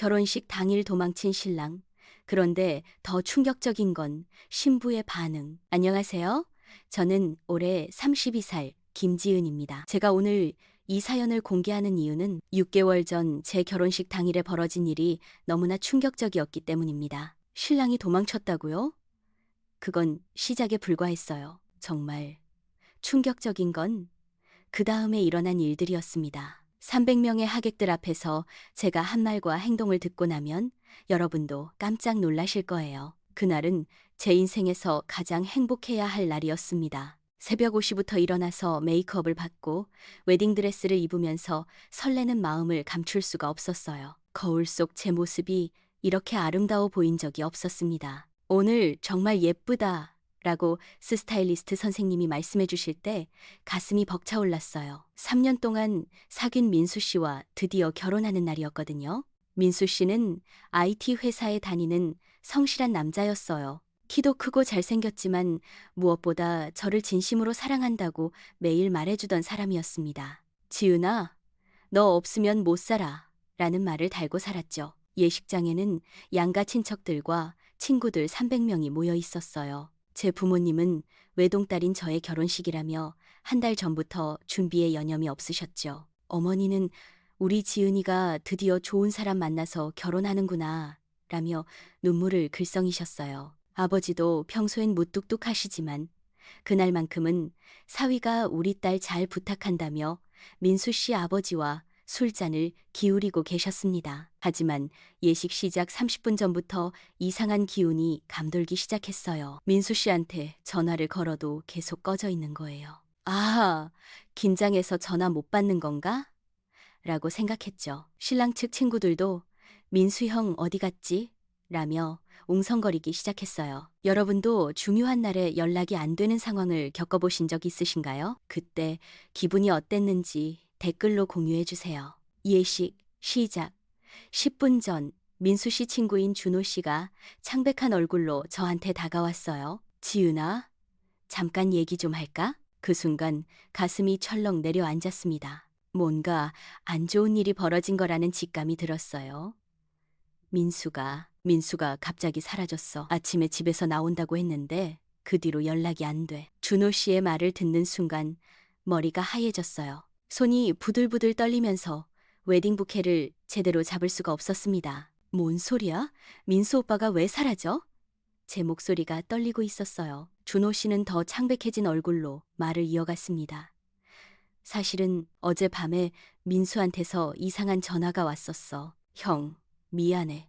결혼식 당일 도망친 신랑. 그런데 더 충격적인 건 신부의 반응. 안녕하세요. 저는 올해 32살 김지은입니다. 제가 오늘 이 사연을 공개하는 이유는 6개월 전 제 결혼식 당일에 벌어진 일이 너무나 충격적이었기 때문입니다. 신랑이 도망쳤다고요? 그건 시작에 불과했어요. 정말 충격적인 건 그 다음에 일어난 일들이었습니다. 300명의 하객들 앞에서 제가 한 말과 행동을 듣고 나면 여러분도 깜짝 놀라실 거예요. 그날은 제 인생에서 가장 행복해야 할 날이었습니다. 새벽 5시부터 일어나서 메이크업을 받고 웨딩드레스를 입으면서 설레는 마음을 감출 수가 없었어요. 거울 속 제 모습이 이렇게 아름다워 보인 적이 없었습니다. 오늘 정말 예쁘다 라고 스타일리스트 선생님이 말씀해 주실 때 가슴이 벅차올랐어요. 3년 동안 사귄 민수 씨와 드디어 결혼하는 날이었거든요. 민수 씨는 IT 회사에 다니는 성실한 남자였어요. 키도 크고 잘생겼지만 무엇보다 저를 진심으로 사랑한다고 매일 말해주던 사람이었습니다. 지은아, 너 없으면 못 살아 라는 말을 달고 살았죠. 예식장에는 양가 친척들과 친구들 300명이 모여 있었어요. 제 부모님은 외동딸인 저의 결혼식이라며 한 달 전부터 준비에 여념이 없으셨죠. 어머니는 우리 지은이가 드디어 좋은 사람 만나서 결혼하는구나 라며 눈물을 글썽이셨어요. 아버지도 평소엔 무뚝뚝하시지만 그날만큼은 사위가 우리 딸 잘 부탁한다며 민수 씨 아버지와 술잔을 기울이고 계셨습니다. 하지만 예식 시작 30분 전부터 이상한 기운이 감돌기 시작했어요. 민수 씨한테 전화를 걸어도 계속 꺼져 있는 거예요. 아, 긴장해서 전화 못 받는 건가? 라고 생각했죠. 신랑 측 친구들도 민수 형 어디 갔지? 라며 웅성거리기 시작했어요. 여러분도 중요한 날에 연락이 안 되는 상황을 겪어보신 적 있으신가요? 그때 기분이 어땠는지 댓글로 공유해 주세요. 예식 시작 10분 전 민수 씨 친구인 준호 씨가 창백한 얼굴로 저한테 다가왔어요. 지은아, 잠깐 얘기 좀 할까? 그 순간 가슴이 철렁 내려앉았습니다. 뭔가 안 좋은 일이 벌어진 거라는 직감이 들었어요. 민수가 갑자기 사라졌어. 아침에 집에서 나온다고 했는데 그 뒤로 연락이 안 돼. 준호 씨의 말을 듣는 순간 머리가 하얘졌어요. 손이 부들부들 떨리면서 웨딩 부케를 제대로 잡을 수가 없었습니다. 뭔 소리야? 민수 오빠가 왜 사라져? 제 목소리가 떨리고 있었어요. 준호 씨는 더 창백해진 얼굴로 말을 이어갔습니다. 사실은 어젯밤에 민수한테서 이상한 전화가 왔었어. 형, 미안해.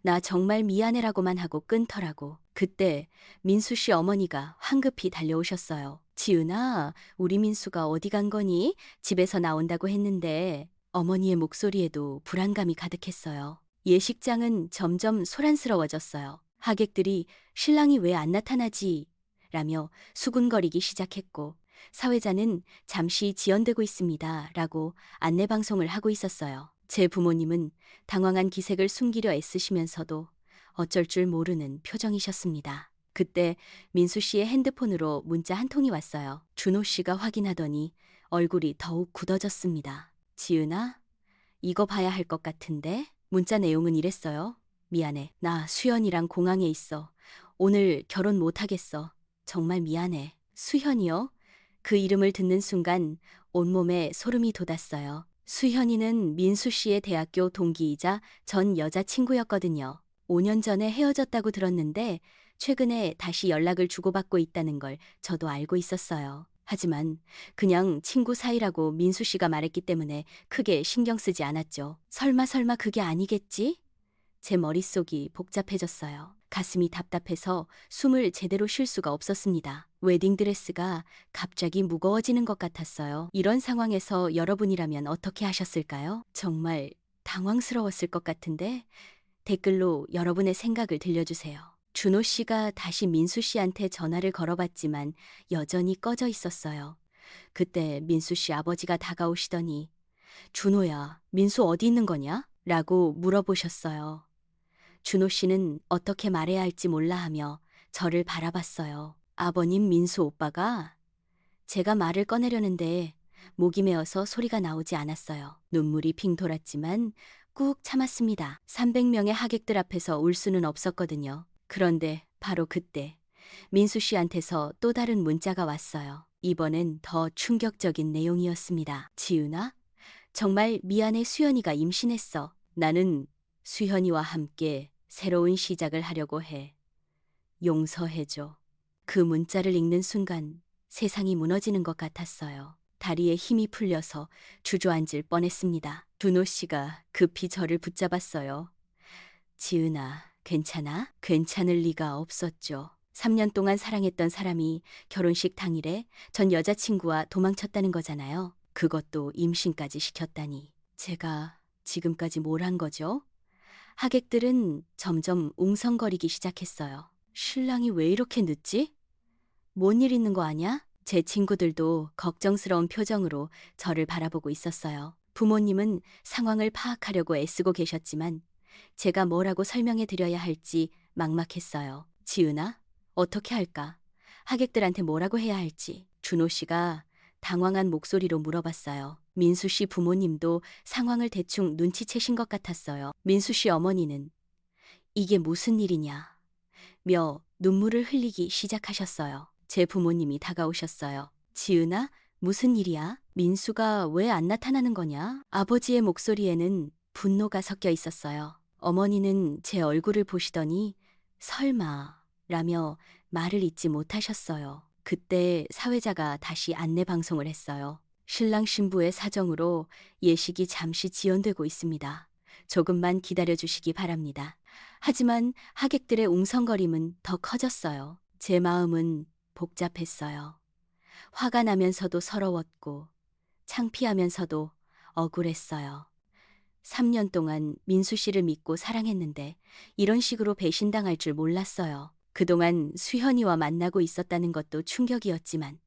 나 정말 미안해라고만 하고 끊더라고. 그때 민수 씨 어머니가 황급히 달려오셨어요. 지은아, 우리 민수가 어디 간 거니? 집에서 나온다고 했는데. 어머니의 목소리에도 불안감이 가득했어요. 예식장은 점점 소란스러워졌어요. 하객들이 신랑이 왜 안 나타나지? 라며 수군거리기 시작했고, 사회자는 잠시 지연되고 있습니다 라고 안내방송을 하고 있었어요. 제 부모님은 당황한 기색을 숨기려 애쓰시면서도 어쩔 줄 모르는 표정이셨습니다. 그때 민수 씨의 핸드폰으로 문자 한 통이 왔어요. 준호 씨가 확인하더니 얼굴이 더욱 굳어졌습니다. 지은아, 이거 봐야 할 것 같은데? 문자 내용은 이랬어요. 미안해. 나 수연이랑 공항에 있어. 오늘 결혼 못 하겠어. 정말 미안해. 수현이요? 그 이름을 듣는 순간 온몸에 소름이 돋았어요. 수현이는 민수 씨의 대학교 동기이자 전 여자친구였거든요. 5년 전에 헤어졌다고 들었는데 최근에 다시 연락을 주고받고 있다는 걸 저도 알고 있었어요. 하지만 그냥 친구 사이라고 민수 씨가 말했기 때문에 크게 신경 쓰지 않았죠. 설마 그게 아니겠지? 제 머릿속이 복잡해졌어요. 가슴이 답답해서 숨을 제대로 쉴 수가 없었습니다. 웨딩드레스가 갑자기 무거워지는 것 같았어요. 이런 상황에서 여러분이라면 어떻게 하셨을까요? 정말 당황스러웠을 것 같은데 댓글로 여러분의 생각을 들려주세요. 준호 씨가 다시 민수 씨한테 전화를 걸어봤지만 여전히 꺼져 있었어요. 그때 민수 씨 아버지가 다가오시더니 준호야, 민수 어디 있는 거냐? 라고 물어보셨어요. 준호 씨는 어떻게 말해야 할지 몰라 하며 저를 바라봤어요. 아버님 민수 오빠가? 제가 말을 꺼내려는데 목이 메어서 소리가 나오지 않았어요. 눈물이 핑 돌았지만 꾹 참았습니다. 300명의 하객들 앞에서 울 수는 없었거든요. 그런데 바로 그때 민수 씨한테서 또 다른 문자가 왔어요. 이번엔 더 충격적인 내용이었습니다. 지은아, 정말 미안해. 수연이가 임신했어. 나는 수연이와 함께 새로운 시작을 하려고 해. 용서해줘. 그 문자를 읽는 순간 세상이 무너지는 것 같았어요. 다리에 힘이 풀려서 주저앉을 뻔했습니다. 준호 씨가 급히 저를 붙잡았어요. 지은아, 괜찮아? 괜찮을 리가 없었죠. 3년 동안 사랑했던 사람이 결혼식 당일에 전 여자친구와 도망쳤다는 거잖아요. 그것도 임신까지 시켰다니. 제가 지금까지 뭘 한 거죠? 하객들은 점점 웅성거리기 시작했어요. 신랑이 왜 이렇게 늦지? 뭔 일 있는 거 아냐? 제 친구들도 걱정스러운 표정으로 저를 바라보고 있었어요. 부모님은 상황을 파악하려고 애쓰고 계셨지만 제가 뭐라고 설명해 드려야 할지 막막했어요. 지은아, 어떻게 할까? 하객들한테 뭐라고 해야 할지. 준호 씨가 당황한 목소리로 물어봤어요. 민수 씨 부모님도 상황을 대충 눈치채신 것 같았어요. 민수 씨 어머니는 이게 무슨 일이냐 며 눈물을 흘리기 시작하셨어요. 제 부모님이 다가오셨어요. 지은아, 무슨 일이야? 민수가 왜 안 나타나는 거냐? 아버지의 목소리에는 분노가 섞여 있었어요. 어머니는 제 얼굴을 보시더니 설마 라며 말을 잇지 못하셨어요. 그때 사회자가 다시 안내 방송을 했어요. 신랑 신부의 사정으로 예식이 잠시 지연되고 있습니다. 조금만 기다려 주시기 바랍니다. 하지만 하객들의 웅성거림은 더 커졌어요. 제 마음은 복잡했어요. 화가 나면서도 서러웠고 창피하면서도 억울했어요. 3년 동안 민수 씨를 믿고 사랑했는데 이런 식으로 배신당할 줄 몰랐어요. 그동안 수현이와 만나고 있었다는 것도 충격이었지만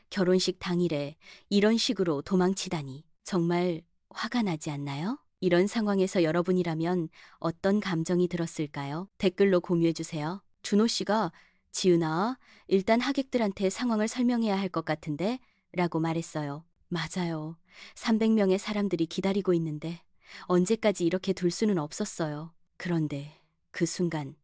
결혼식 당일에 이런 식으로 도망치다니 정말 화가 나지 않나요? 이런 상황에서 여러분이라면 어떤 감정이 들었을까요? 댓글로 공유해주세요. 준호 씨가 지은아, 일단 하객들한테 상황을 설명해야 할 것 같은데 라고 말했어요. 맞아요. 300명의 사람들이 기다리고 있는데 언제까지 이렇게 둘 수는 없었어요. 그런데 그 순간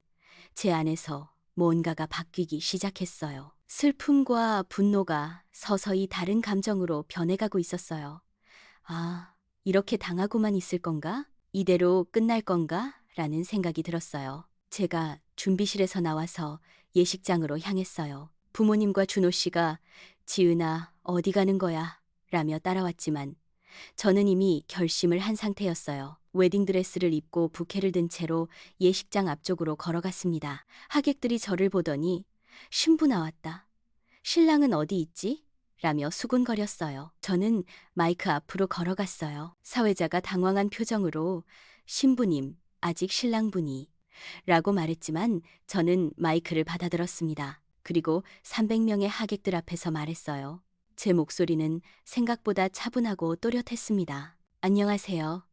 제 안에서 뭔가가 바뀌기 시작했어요. 슬픔과 분노가 서서히 다른 감정으로 변해가고 있었어요. 아, 이렇게 당하고만 있을 건가? 이대로 끝날 건가? 라는 생각이 들었어요. 제가 준비실에서 나와서 예식장으로 향했어요. 부모님과 준호 씨가 지은아, 어디 가는 거야? 라며 따라왔지만 저는 이미 결심을 한 상태였어요. 웨딩드레스를 입고 부케를 든 채로 예식장 앞쪽으로 걸어갔습니다. 하객들이 저를 보더니 신부 나왔다. 신랑은 어디 있지? 라며 수군거렸어요. 저는 마이크 앞으로 걸어갔어요. 사회자가 당황한 표정으로 신부님, 아직 신랑분이 라고 말했지만 저는 마이크를 받아들었습니다. 그리고 300명의 하객들 앞에서 말했어요. 제 목소리는 생각보다 차분하고 또렷했습니다. 안녕하세요.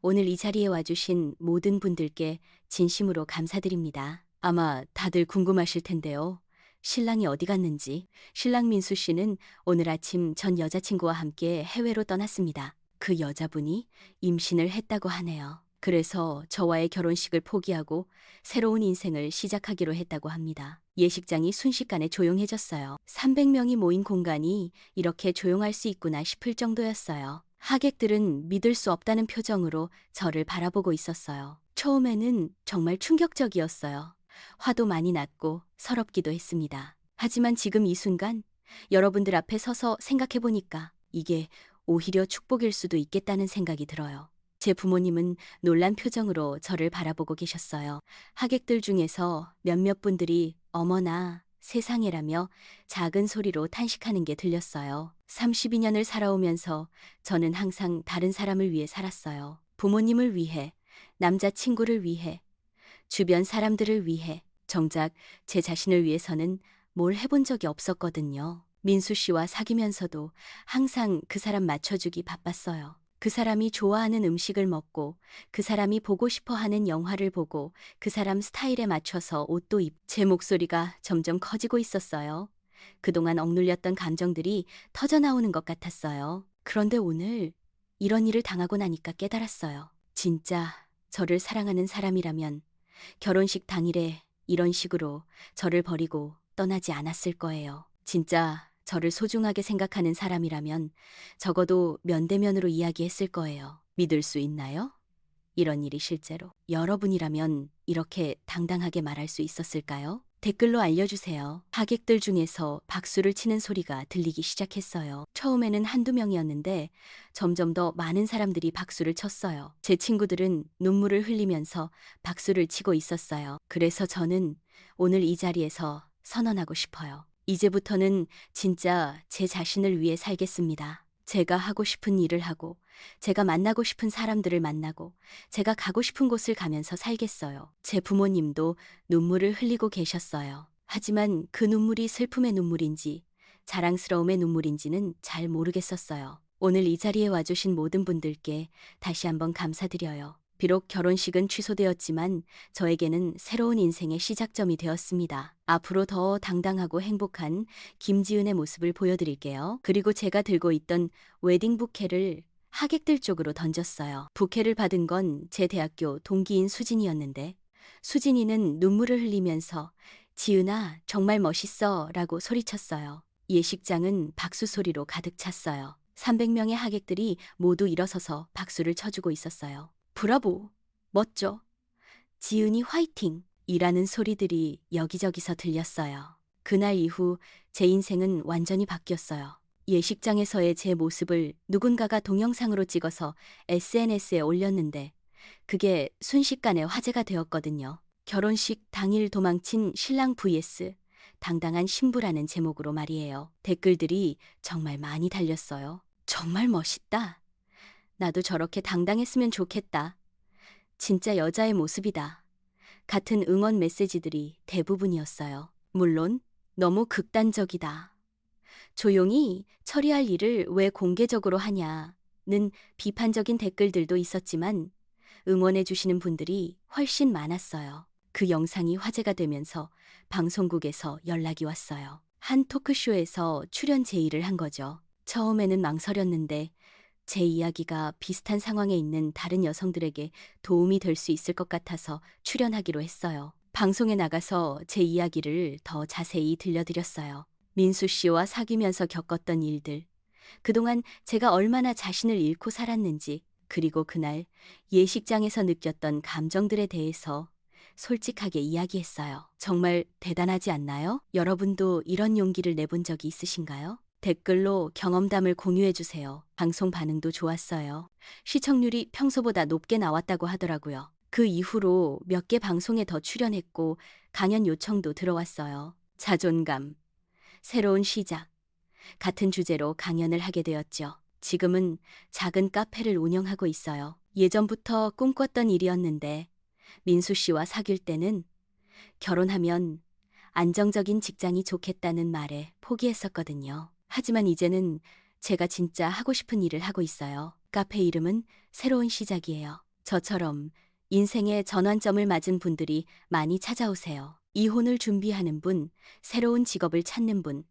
오늘 이 자리에 와주신 모든 분들께 진심으로 감사드립니다. 아마 다들 궁금하실 텐데요. 신랑이 어디 갔는지. 신랑 민수 씨는 오늘 아침 전 여자친구와 함께 해외로 떠났습니다. 그 여자분이 임신을 했다고 하네요. 그래서 저와의 결혼식을 포기하고 새로운 인생을 시작하기로 했다고 합니다. 예식장이 순식간에 조용해졌어요. 300명이 모인 공간이 이렇게 조용할 수 있구나 싶을 정도였어요. 하객들은 믿을 수 없다는 표정으로 저를 바라보고 있었어요. 처음에는 정말 충격적이었어요. 화도 많이 났고 서럽기도 했습니다. 하지만 지금 이 순간 여러분들 앞에 서서 생각해보니까 이게 오히려 축복일 수도 있겠다는 생각이 들어요. 제 부모님은 놀란 표정으로 저를 바라보고 계셨어요. 하객들 중에서 몇몇 분들이 어머나 세상에라며 작은 소리로 탄식하는 게 들렸어요. 32년을 살아오면서 저는 항상 다른 사람을 위해 살았어요. 부모님을 위해, 남자친구를 위해, 주변 사람들을 위해. 정작 제 자신을 위해서는 뭘 해본 적이 없었거든요. 민수 씨와 사귀면서도 항상 그 사람 맞춰주기 바빴어요. 그 사람이 좋아하는 음식을 먹고 그 사람이 보고 싶어 하는 영화를 보고 그 사람 스타일에 맞춰서 옷도 입고 제 목소리가 점점 커지고 있었어요. 그동안 억눌렸던 감정들이 터져나오는 것 같았어요. 그런데 오늘 이런 일을 당하고 나니까 깨달았어요. 진짜 저를 사랑하는 사람이라면 결혼식 당일에 이런 식으로 저를 버리고 떠나지 않았을 거예요. 진짜 저를 소중하게 생각하는 사람이라면 적어도 면대면으로 이야기했을 거예요. 믿을 수 있나요? 이런 일이 실제로 여러분이라면 이렇게 당당하게 말할 수 있었을까요? 댓글로 알려주세요. 하객들 중에서 박수를 치는 소리가 들리기 시작했어요. 처음에는 한두 명이었는데 점점 더 많은 사람들이 박수를 쳤어요. 제 친구들은 눈물을 흘리면서 박수를 치고 있었어요. 그래서 저는 오늘 이 자리에서 선언하고 싶어요. 이제부터는 진짜 제 자신을 위해 살겠습니다. 제가 하고 싶은 일을 하고, 제가 만나고 싶은 사람들을 만나고, 제가 가고 싶은 곳을 가면서 살겠어요. 제 부모님도 눈물을 흘리고 계셨어요. 하지만 그 눈물이 슬픔의 눈물인지, 자랑스러움의 눈물인지는 잘 모르겠었어요. 오늘 이 자리에 와주신 모든 분들께 다시 한번 감사드려요. 비록 결혼식은 취소되었지만 저에게는 새로운 인생의 시작점이 되었습니다. 앞으로 더 당당하고 행복한 김지은의 모습을 보여드릴게요. 그리고 제가 들고 있던 웨딩 부케를 하객들 쪽으로 던졌어요. 부케를 받은 건 제 대학교 동기인 수진이었는데 수진이는 눈물을 흘리면서 지은아 정말 멋있어 라고 소리쳤어요. 예식장은 박수 소리로 가득 찼어요. 300명의 하객들이 모두 일어서서 박수를 쳐주고 있었어요. 브라보! 멋져! 지은이 화이팅! 이라는 소리들이 여기저기서 들렸어요. 그날 이후 제 인생은 완전히 바뀌었어요. 예식장에서의 제 모습을 누군가가 동영상으로 찍어서 SNS에 올렸는데 그게 순식간에 화제가 되었거든요. 결혼식 당일 도망친 신랑 vs 당당한 신부라는 제목으로 말이에요. 댓글들이 정말 많이 달렸어요. 정말 멋있다. 나도 저렇게 당당했으면 좋겠다. 진짜 여자의 모습이다. 같은 응원 메시지들이 대부분이었어요. 물론 너무 극단적이다. 조용히 처리할 일을 왜 공개적으로 하냐는 비판적인 댓글들도 있었지만 응원해 주시는 분들이 훨씬 많았어요. 그 영상이 화제가 되면서 방송국에서 연락이 왔어요. 한 토크쇼에서 출연 제의를 한 거죠. 처음에는 망설였는데 제 이야기가 비슷한 상황에 있는 다른 여성들에게 도움이 될 수 있을 것 같아서 출연하기로 했어요. 방송에 나가서 제 이야기를 더 자세히 들려드렸어요. 민수 씨와 사귀면서 겪었던 일들, 그동안 제가 얼마나 자신을 잃고 살았는지, 그리고 그날 예식장에서 느꼈던 감정들에 대해서 솔직하게 이야기했어요. 정말 대단하지 않나요? 여러분도 이런 용기를 내본 적이 있으신가요? 댓글로 경험담을 공유해주세요. 방송 반응도 좋았어요. 시청률이 평소보다 높게 나왔다고 하더라고요. 그 이후로 몇 개 방송에 더 출연했고 강연 요청도 들어왔어요. 자존감, 새로운 시작, 같은 주제로 강연을 하게 되었죠. 지금은 작은 카페를 운영하고 있어요. 예전부터 꿈꿨던 일이었는데 민수 씨와 사귈 때는 결혼하면 안정적인 직장이 좋겠다는 말에 포기했었거든요. 하지만 이제는 제가 진짜 하고 싶은 일을 하고 있어요. 카페 이름은 새로운 시작이에요. 저처럼 인생의 전환점을 맞은 분들이 많이 찾아오세요. 이혼을 준비하는 분, 새로운 직업을 찾는 분,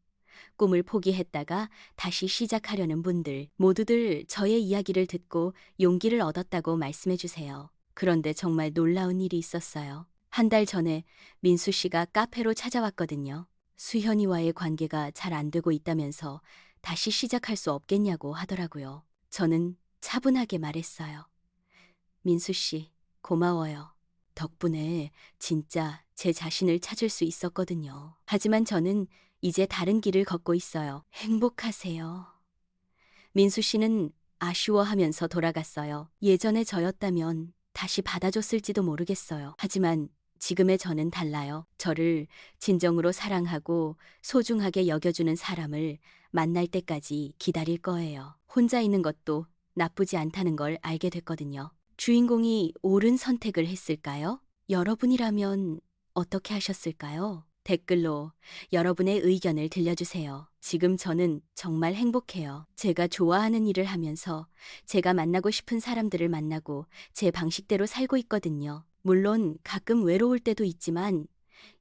꿈을 포기했다가 다시 시작하려는 분들, 모두들 저의 이야기를 듣고 용기를 얻었다고 말씀해 주세요. 그런데 정말 놀라운 일이 있었어요. 한 달 전에 민수 씨가 카페로 찾아왔거든요. 수현이와의 관계가 잘 안 되고 있다면서 다시 시작할 수 없겠냐고 하더라고요. 저는 차분하게 말했어요. 민수 씨, 고마워요. 덕분에 진짜 제 자신을 찾을 수 있었거든요. 하지만 저는 이제 다른 길을 걷고 있어요. 행복하세요. 민수 씨는 아쉬워하면서 돌아갔어요. 예전에 저였다면 다시 받아줬을지도 모르겠어요. 하지만 지금의 저는 달라요. 저를 진정으로 사랑하고 소중하게 여겨주는 사람을 만날 때까지 기다릴 거예요. 혼자 있는 것도 나쁘지 않다는 걸 알게 됐거든요. 주인공이 옳은 선택을 했을까요? 여러분이라면 어떻게 하셨을까요? 댓글로 여러분의 의견을 들려주세요. 지금 저는 정말 행복해요. 제가 좋아하는 일을 하면서 제가 만나고 싶은 사람들을 만나고 제 방식대로 살고 있거든요. 물론 가끔 외로울 때도 있지만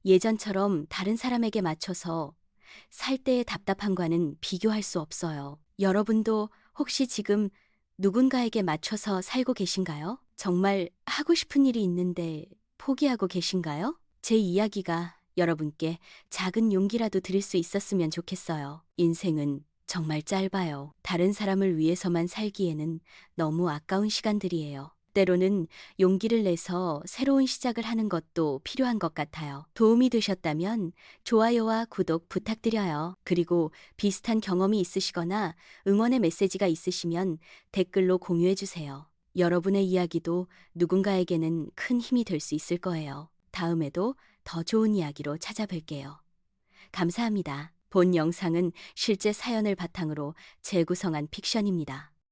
예전처럼 다른 사람에게 맞춰서 살 때의 답답함과는 비교할 수 없어요. 여러분도 혹시 지금 누군가에게 맞춰서 살고 계신가요? 정말 하고 싶은 일이 있는데 포기하고 계신가요? 제 이야기가 여러분께 작은 용기라도 드릴 수 있었으면 좋겠어요. 인생은 정말 짧아요. 다른 사람을 위해서만 살기에는 너무 아까운 시간들이에요. 때로는 용기를 내서 새로운 시작을 하는 것도 필요한 것 같아요. 도움이 되셨다면 좋아요와 구독 부탁드려요. 그리고 비슷한 경험이 있으시거나 응원의 메시지가 있으시면 댓글로 공유해 주세요. 여러분의 이야기도 누군가에게는 큰 힘이 될 수 있을 거예요. 다음에도 더 좋은 이야기로 찾아뵐게요. 감사합니다. 본 영상은 실제 사연을 바탕으로 재구성한 픽션입니다.